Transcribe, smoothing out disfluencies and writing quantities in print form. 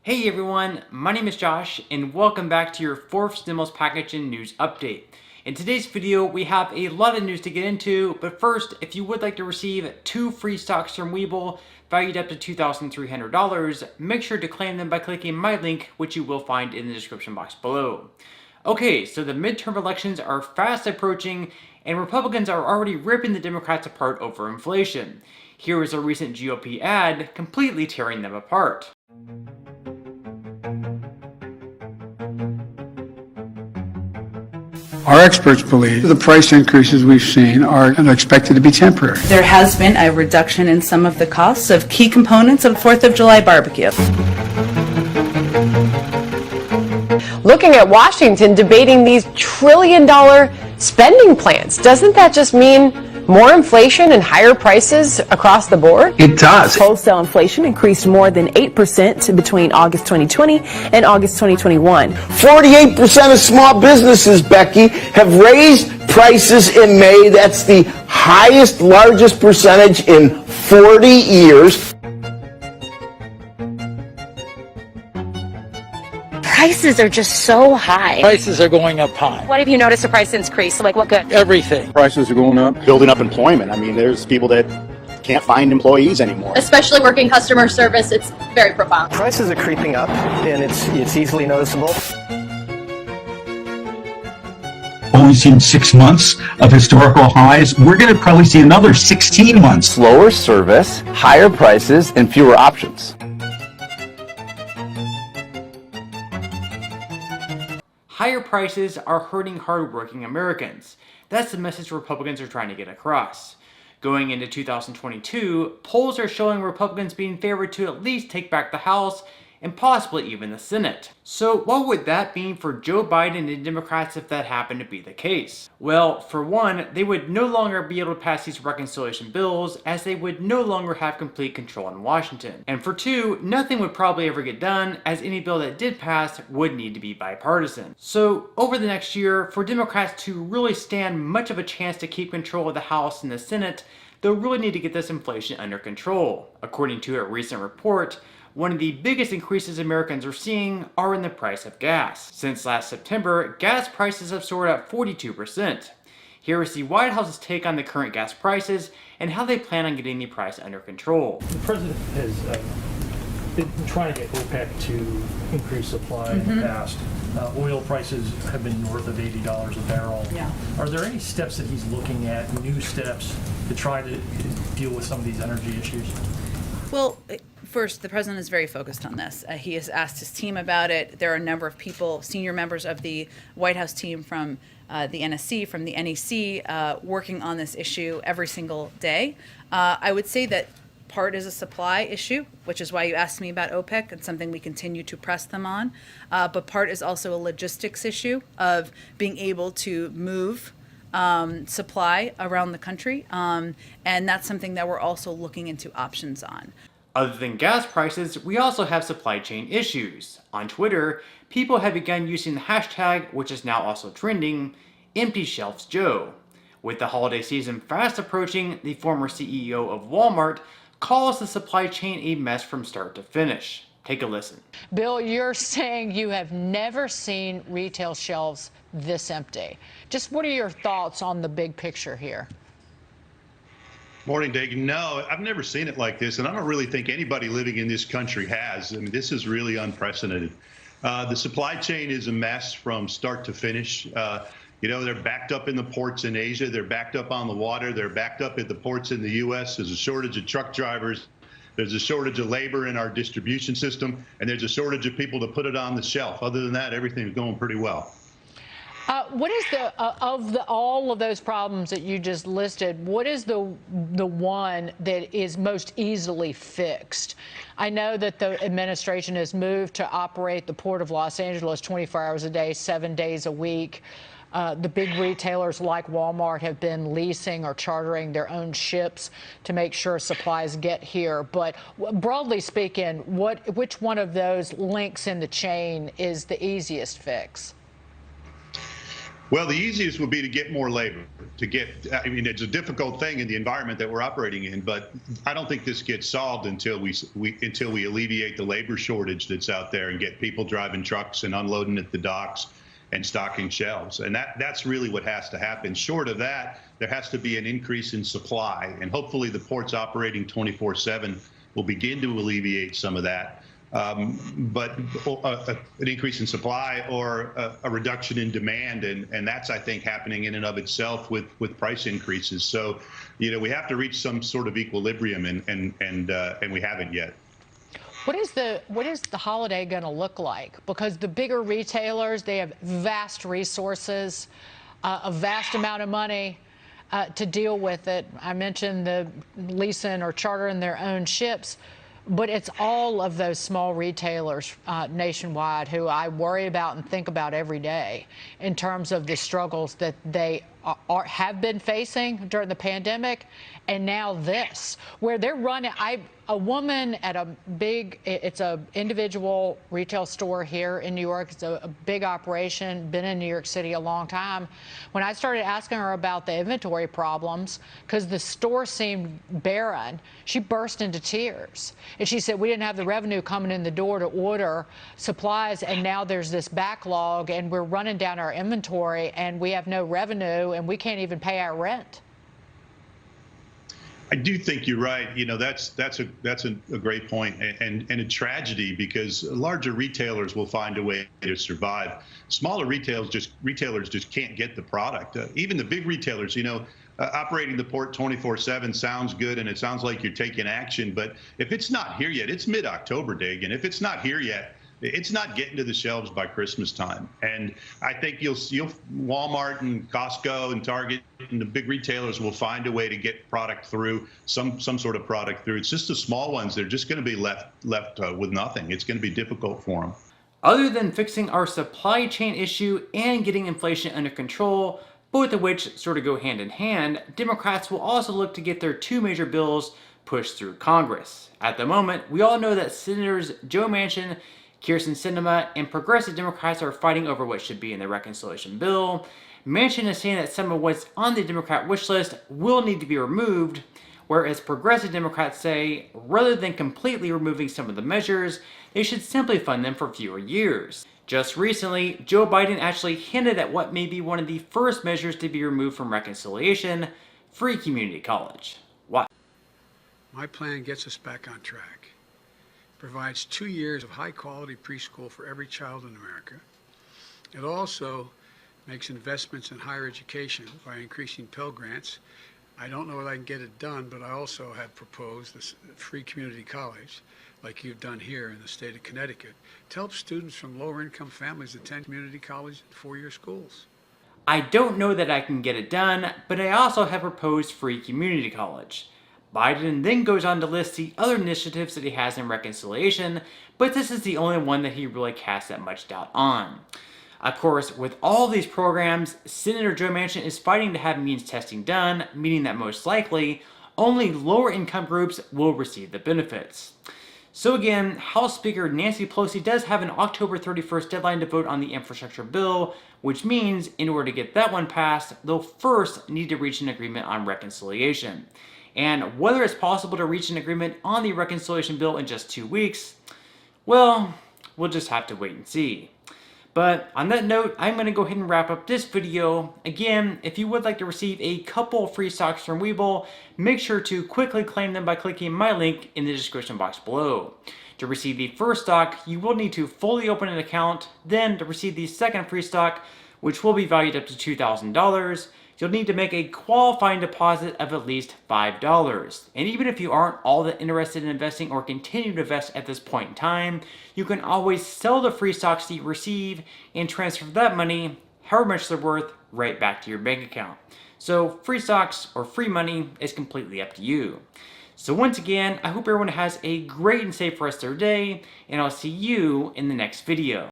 Hey everyone, my name is Josh and welcome back to your fourth stimulus package and news update. In today's video, we have a lot of news to get into, but first, if you would like to receive 2 free stocks from Webull valued up to $2,300, make sure to claim them by clicking my link, which you will find in the description box below. Okay, so the midterm elections are fast approaching and Republicans are already ripping the Democrats apart over inflation. Here is a recent GOP ad completely tearing them apart. Our experts believe the price increases we've seen are expected to be temporary. There has been a reduction in some of the costs of key components of 4th of July barbecue. Looking at Washington debating these trillion-dollar spending plans, doesn't that just mean more inflation and higher prices across the board? It does. Wholesale inflation increased more than 8% between August 2020 and August 2021. 48% of small businesses, Becky, have raised prices in May. That's the highest, largest percentage in 40 years. Prices are just so high. Prices are going up high. What have you noticed a price increase? Like what good? Everything. Prices are going up. Building up employment. I mean, there's people that can't find employees anymore. Especially working customer service, it's very profound. Prices are creeping up, and it's easily noticeable. Only seen 6 months of historical highs. We're going to probably see another 16 months. Slower service, higher prices, and fewer options. Higher prices are hurting hardworking Americans. That's the message Republicans are trying to get across. Going into 2022, polls are showing Republicans being favored to at least take back the House and possibly even the Senate. So what would that mean for Joe Biden and Democrats if that happened to be the case? Well, for one, they would no longer be able to pass these reconciliation bills as they would no longer have complete control in Washington. And for two, nothing would probably ever get done as any bill that did pass would need to be bipartisan. So over the next year, for Democrats to really stand much of a chance to keep control of the House and the Senate, they'll really need to get this inflation under control. According to a recent report, one of the biggest increases Americans are seeing are in the price of gas. Since last September, gas prices have soared up 42%. Here is the White House's take on the current gas prices and how they plan on getting the price under control. The president has been trying to get OPEC to increase supply in the past. Oil prices have been north of $80 a barrel. Yeah. Are there any steps that he's looking at, new steps, to try to deal with some of these energy issues? Well, first, the president is very focused on this. He has asked his team about it. There are a number of people, senior members of the White House team from the NSC, from the NEC, working on this issue every single day. I would say that part is a supply issue, which is why you asked me about OPEC. It's something we continue to press them on. But part is also a logistics issue of being able to move supply around the country. And that's something that we're also looking into options on. Other than gas prices, we also have supply chain issues. On Twitter, people have begun using the hashtag, which is now also trending, Empty Shelves Joe. With the holiday season fast approaching, the former CEO of Walmart calls the supply chain a mess from start to finish. Take a listen. Bill, you're saying you have never seen retail shelves this empty. Just what are your thoughts on the big picture here? Morning, Dave. No, I've never seen it like this, and I don't really think anybody living in this country has. I mean, this is really unprecedented. The supply chain is a mess from start to finish. They're backed up in the ports in Asia. They're backed up on the water. They're backed up at the ports in the U.S. There's a shortage of truck drivers. There's a shortage of labor in our distribution system, and there's a shortage of people to put it on the shelf. Other than that, everything's going pretty well. What is all of those problems that you just listed, what is the one that is most easily fixed? I know that the administration has moved to operate the Port of Los Angeles 24 hours a day, 7 days a week. The big retailers like Walmart have been leasing or chartering their own ships to make sure supplies get here. But broadly speaking, which one of those links in the chain is the easiest fix? Well, the easiest would be to get more labor. I mean, it's a difficult thing in the environment that we're operating in, but I don't think this gets solved until we alleviate the labor shortage that's out there and get people driving trucks and unloading at the docks and stocking shelves. And that's really what has to happen. Short of that, there has to be an increase in supply, and hopefully the ports operating 24/7 will begin to alleviate some of that. But an increase in supply or a reduction in demand, and that's, I think, happening in and of itself with price increases. So, we have to reach some sort of equilibrium, and we haven't yet. What is the holiday going to look like? Because the bigger retailers, they have vast resources, a vast amount of money to deal with it. I mentioned the leasing or chartering their own ships. But it's all of those small retailers nationwide who I worry about and think about every day in terms of the struggles that they have been facing during the pandemic, and now this, where they're running. A woman at it's a individual retail store here in New York. It's a big operation, been in New York City a long time. When I started asking her about the inventory problems, because the store seemed barren, she burst into tears. And she said, we didn't have the revenue coming in the door to order supplies, and now there's this backlog, and we're running down our inventory, and we have no revenue, and we can't even pay our rent. I do think you're right. That's a great point, and a tragedy, because larger retailers will find a way to survive. Smaller retailers just can't get the product. Even the big retailers, operating the port 24/7 sounds good, and it sounds like you're taking action. But if it's not here yet, it's mid-October, Dig, and if it's not here yet, it's not getting to the shelves by Christmas time. And I think you'll Walmart and Costco and Target and the big retailers will find a way to get product through, some sort of product through. It's just the small ones. They're just going to be left with nothing. It's going to be difficult for them. Other than fixing our supply chain issue and getting inflation under control, both of which sort of go hand in hand, Democrats will also look to get their two major bills pushed through Congress. At the moment, we all know that Senators Joe Manchin, Kyrsten Sinema, and progressive Democrats are fighting over what should be in the reconciliation bill. Manchin is saying that some of what's on the Democrat wish list will need to be removed, whereas progressive Democrats say, rather than completely removing some of the measures, they should simply fund them for fewer years. Just recently, Joe Biden actually hinted at what may be one of the first measures to be removed from reconciliation: free community college. Watch. My plan gets us back on track. Provides 2 years of high-quality preschool for every child in America. It also makes investments in higher education by increasing Pell Grants. I don't know if I can get it done, but I also have proposed this free community college, like you've done here in the state of Connecticut, to help students from lower-income families attend community college and four-year schools. I don't know that I can get it done, but I also have proposed free community college. Biden then goes on to list the other initiatives that he has in reconciliation, but this is the only one that he really casts that much doubt on. Of course, with all these programs, Senator Joe Manchin is fighting to have means testing done, meaning that most likely, only lower income groups will receive the benefits. So again, House Speaker Nancy Pelosi does have an October 31st deadline to vote on the infrastructure bill, which means in order to get that one passed, they'll first need to reach an agreement on reconciliation. And whether it's possible to reach an agreement on the reconciliation bill in just 2 weeks, well, we'll just have to wait and see. But on that note, I'm going to go ahead and wrap up this video. Again, if you would like to receive a couple free stocks from Webull, make sure to quickly claim them by clicking my link in the description box below. To receive the first stock, you will need to fully open an account. Then to receive the second free stock, which will be valued up to $2,000, you'll need to make a qualifying deposit of at least $5. And even if you aren't all that interested in investing or continue to invest at this point in time, you can always sell the free stocks that you receive and transfer that money, however much they're worth, right back to your bank account. So free stocks or free money is completely up to you. So once again, I hope everyone has a great and safe rest of their day, and I'll see you in the next video.